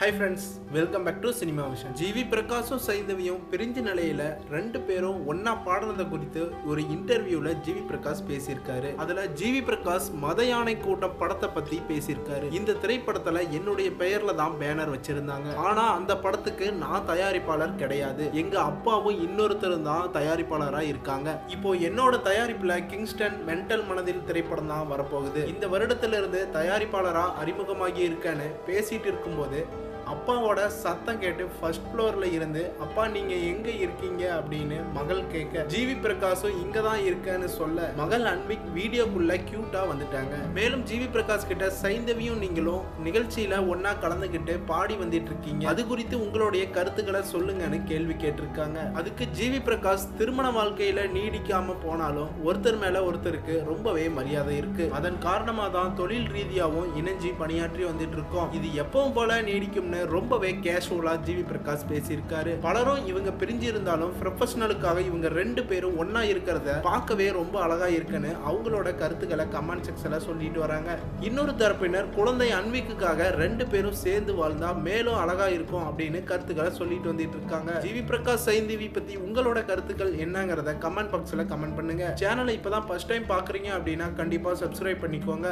Hi friends, welcome back to cinema vision. GV பிரகாஷும் சைந்தவியும் பிரிஞ்ச நிலையில ரெண்டு பேரும் ஒன்னா பாடுறதை குறித்து ஒரு இன்டர்வியூல ஜிவி பிரகாஷ் பேசியிருக்காரு. அதுல ஜிவி பிரகாஷ் மத யானை கூட்டம் படத்தை பத்தி பேசியிருக்காரு. இந்த திரைப்படத்துல என்னுடைய பெயர்ல தான் பேனர் வச்சிருந்தாங்க. ஆனா அந்த படத்துக்கு நான் தயாரிப்பாளர் கிடையாது. எங்க அப்பாவும் இன்னொருத்தரும் தான் தயாரிப்பாளரா இருக்காங்க. இப்போ என்னோட தயாரிப்புல கிங்ஸ்டன் மென்டல் மனதில் திரைப்படம் தான் வரப்போகுது. இந்த வருடத்திலிருந்து தயாரிப்பாளரா அறிமுகமாகி இருக்கேன்னு பேசிட்டு இருக்கும்போது அப்பாவோட சத்தம் கேட்டு ஃபர்ஸ்ட் ஃப்ளோர்ல இருந்து அப்பா நீங்க எங்க இருக்கீங்க அப்படின்னு மகள் கேட்க ஜிவி பிரகாஷும் இங்க தான் இருக்கேன்னு சொல்ல மகள் அன்பிக் வீடியோக்குள்ள கியூட்டா வந்துட்டாங்க. மேலும் ஜிவி பிரகாஷ் கிட்ட சைந்தவியும் நீங்களும் நிகழ்ச்சியில ஒன்னா கலந்துகிட்டு பாடி வந்துட்டு இருக்கீங்க, அது குறித்து உங்களுடைய கருத்துக்களை சொல்லுங்கன்னு கேள்வி கேட்டிருக்காங்க. அதுக்கு ஜிவி பிரகாஷ் திருமண வாழ்க்கையில நீடிக்காம போனாலும் ஒருத்தர் மேல ஒருத்தருக்கு ரொம்பவே மரியாதை இருக்கு. அதன் காரணமா தான் தொழில் ரீதியாகவும் இணைஞ்சி பணியாற்றி வந்துட்டு இருக்கோம். இது எப்பவும் போல நீடிக்கும் ரொம்பவே கேஷுவலா ஜிவி பிரகாஷ் பேசியிருக்காரு. பலரும் இவங்க பிரிஞ்சு இருந்தாலும் ப்ரொஃபஷனலுக்காக இவங்க ரெண்டு பேரும் ஒன்னா இருக்கிறத பார்க்கவே ரொம்ப அழகா இருக்குன்னு அவங்களோட கருத்துக்களை கமெண்ட் செக்ஷன்ல சொல்லிட்டு வராங்க. இன்னொரு தரப்பினர் குழந்தை அன்விக்குக்காக ரெண்டு பேரும் சேர்ந்து வாழ்ந்தா மேலும் அழகா இருக்கும் அப்படின்னு கருத்துக்களை சொல்லிட்டு வந்துட்டு இருக்காங்க. ஜிவி பிரகாஷ் சைந்தவி பத்தி உங்களோட கருத்துக்கள் என்னங்கறத கமெண்ட் பாக்ஸ்ல கமெண்ட் பண்ணுங்க. சேனலை இப்பதான் ஃபர்ஸ்ட் டைம் பாக்குறீங்க அப்படின்னா கண்டிப்பா சப்ஸ்கிரைப் பண்ணிக்கோங்க.